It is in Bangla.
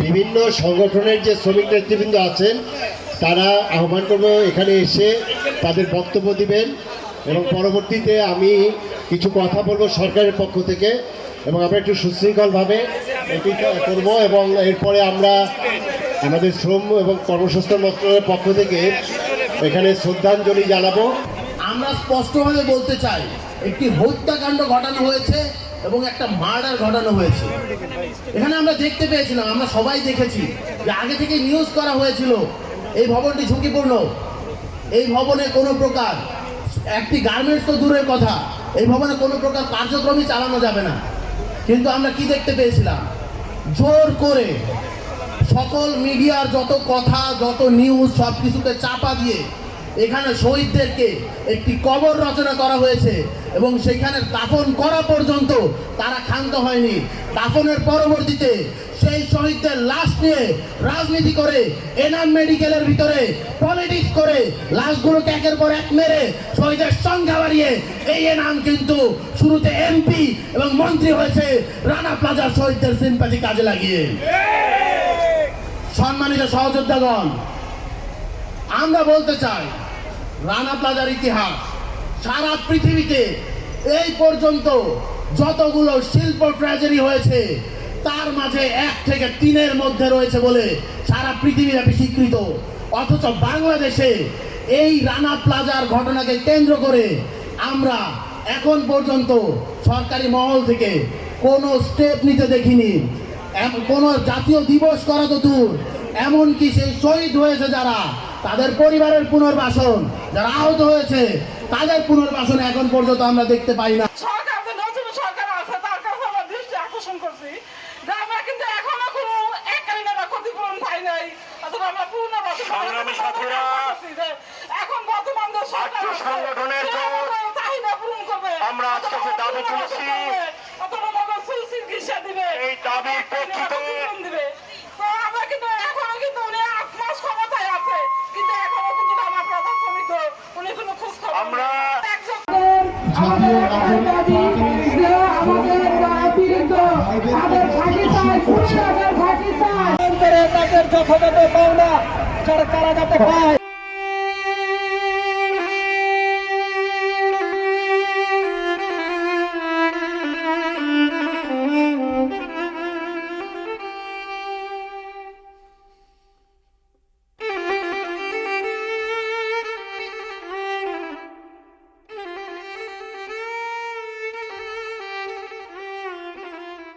বিভিন্ন সংগঠনের যে শ্রমিক নেতৃবৃন্দ আছেন তারা আহ্বান করবো এখানে এসে তাদের বক্তব্য দিবেন এবং পরবর্তীতে আমি কিছু কথা বলবো সরকারের পক্ষ থেকে এবং আমরা একটু সুশৃঙ্খলভাবে এটি করবো এবং এরপরে আমরা আমাদের শ্রম এবং কর্মসংস্থান মন্ত্রণালয়ের পক্ষ থেকে এখানে শ্রদ্ধাঞ্জলি জানাবো। আমরা স্পষ্টভাবে বলতে চাই একটি হত্যাকাণ্ড ঘটানো হয়েছে এবং একটা মার্ডার ঘটানো হয়েছে। এখানে আমরা দেখতে পেয়েছিলাম, আমরা সবাই দেখেছি যে আগে থেকে নিউজ করা হয়েছিল এই ভবনটি ঝুঁকিপূর্ণ, এই ভবনে কোনো প্রকার একটি গার্মেন্টস তো দূরের কথা, এই ভবনে কোনো প্রকার কার্যক্রমই চালানো যাবে না। কিন্তু আমরা কি দেখতে পেয়েছিলাম, জোর করে সকল মিডিয়ার যত কথা যত নিউজ সব কিছুকে চাপা দিয়ে এখানে শহীদদেরকে একটি কবর রচনা করা হয়েছে এবং সেখানে দাফন করা পর্যন্ত তারা ক্ষান্ত হয়নি। দাফনের পরবর্তীতে সেই শহীদদের লাশ নিয়ে রাজনীতি করে এনাম মেডিকেলের ভিতরে পলিটিক্স করে লাশগুলোকে একের পর এক মেরে শহীদের সংখ্যা বাড়িয়ে এই এনাম কিন্তু শুরুতে এমপি এবং মন্ত্রী হয়েছে রানা প্লাজার শহীদদের সিম্পাথি কাজে লাগিয়ে। সম্মানিত সহযোদ্ধাগণ, আমরা বলতে চাই রানা প্লাজার ইতিহাস সারা পৃথিবীতে এই পর্যন্ত যতগুলো শিল্প ট্র্যাজেডি হয়েছে তার মাঝে 1 থেকে 3-এর মধ্যে রয়েছে বলে সারা পৃথিবীব্যাপী স্বীকৃত। অথচ বাংলাদেশে এই রানা প্লাজার ঘটনাকে কেন্দ্র করে আমরা এখন পর্যন্ত সরকারি মহল থেকে কোনো স্টেপ নিতে দেখিনি। কোনো জাতীয় দিবস করা তো দূর, এমনকি সেই শহীদ হয়েছে যারা তাদের পরিবারের পুনর্বাসন, যারা আহত হয়েছে তাদের পুনর্বাসন এখন পর্যন্ত আমরা দেখতে পাই না। সরকার যে নতুন সরকার আছে তার কাছে আমরা দৃষ্টি আকর্ষণ করছি যে আমরা কিন্তু এখনো কোনো এককালীন ক্ষতিপূরণ পাই নাই, অথবা আমরা পুনর্বাসন এখন বর্তমান যে সরকার সংগঠনের চাহিদা পূরণ করবে, আমরা আজকে যে দাবি তুলেছি অথবা চিকিৎসা দিবে, এই দাবির প্রেক্ষিতে দিবে। তো আমরা কিন্তু এখনো কিন্তু উনি 8 মাস ক্ষমতায় আছে, কিন্তু এখনো কিন্তু আমার প্রধান শ্রমিক উনি কোনো খোঁজ খবর আমরা তাদের যথাযথ পাওনা সরকার যাতে পায়।